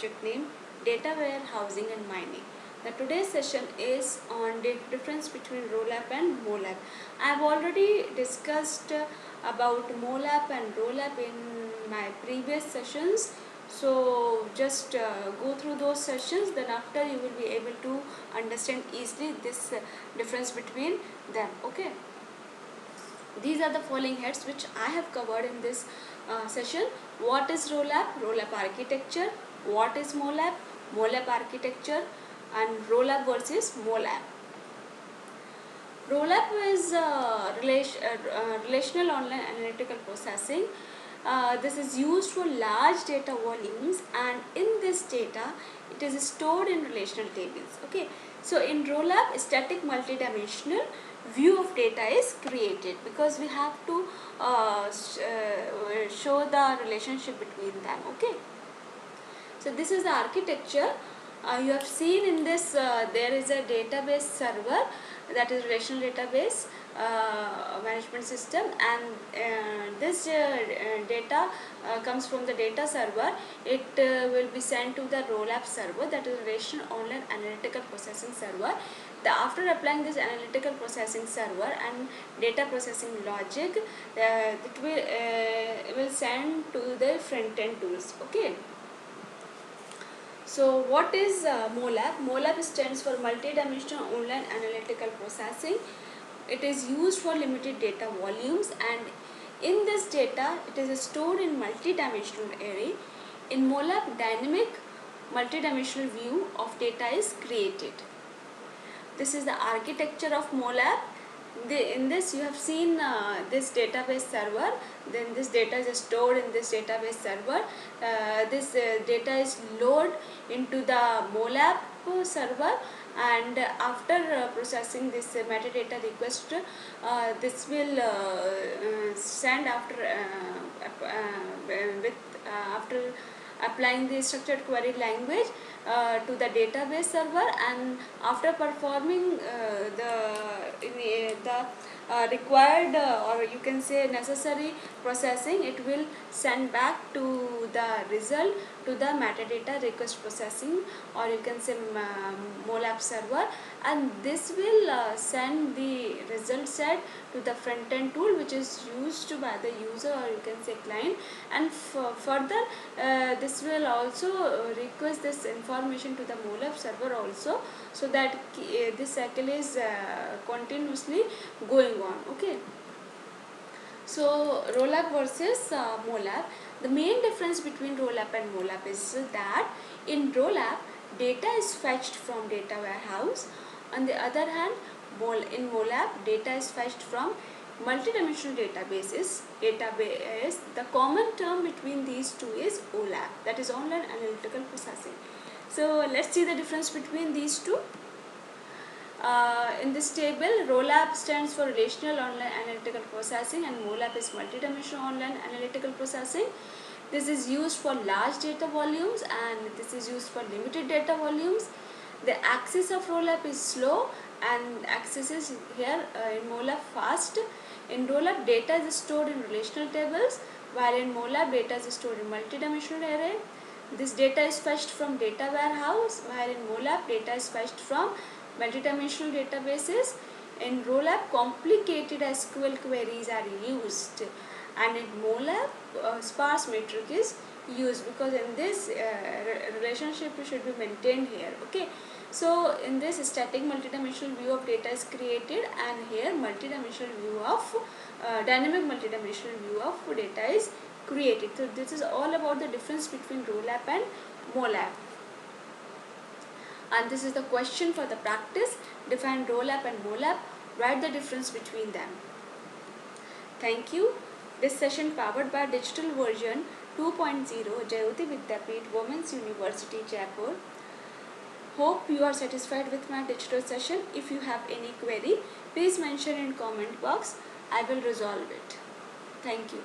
subject name Data Warehousing and Mining. The today's session is on the difference between Rollup and Molap. I have already discussed about Molap and Rollup in my previous sessions. So just go through those sessions, then after you will be able to understand easily this difference between them. Okay. These are the following heads which I have covered in this session. What is Rollup? Rollup architecture. What is Molap? Molap architecture. And Rollup versus Molap. Rollup is relational online analytical processing. This is used for large data volumes, and in this data it is stored in relational tables. Okay, so in Rollup, static multidimensional view of data is created because we have to show the relationship between them. Okay, so this is the architecture. You have seen in this there is a database server, that is relational database management system, and this data comes from the data server. It will be sent to the Rollup server, that is relational online analytical processing server. After applying this analytical processing server and data processing logic, it will send to the front end tools. Okay. So what is Molap? Molap stands for Multidimensional Online Analytical Processing. It is used for limited data volumes, and in this data it is stored in multidimensional array. In Molap, dynamic multidimensional view of data is created. This is the architecture of Molap. In this you have seen this database server. Then this data is stored in this database server. This data is loaded into the Molap server, and after processing this metadata request, this will send after applying the structured query language to the database server, and after performing the required or you can say necessary processing, it will send back to the result to the metadata request processing, or you can say Molap server, and this will send the result set to the front end tool which is used by the user, or you can say client, and further this will also request this information to the Molap server also, so that this cycle is continuously going on. Okay. So Rollup versus Molap. The main difference between Rollup and Molap is that in Rollup, data is fetched from data warehouse. On the other hand, in Molap, data is fetched from multidimensional databases. The common term between these two is OLAP, that is online analytical processing. So let's see the difference between these two. In this table, Rollup stands for relational online analytical processing, and Molap is multidimensional online analytical processing. This is used for large data volumes, and this is used for limited data volumes. The axis of Rollup is slow, and axis is here in Molap fast. In Rollup, data is stored in relational tables, while in Molap, data is stored in multidimensional array. This data is fetched from data warehouse, while in Molap, data is fetched from multidimensional databases. In Rollup, complicated SQL queries are used, and in Molap, sparse metric is used, because in this relationship should be maintained here. Okay. So in this, static multidimensional view of data is created, and here multidimensional view of dynamic multidimensional view of data is created. So this is all about the difference between Rollup and Molap. And this is the question for the practice. Define Rollup and Molap. Write the difference between them. Thank you. This session powered by Digital Version 2.0 Jayoti Vidyapeeth Women's University Jaipur. Hope you are satisfied with my digital session. If you have any query, please mention in comment box. I will resolve it. Thank you.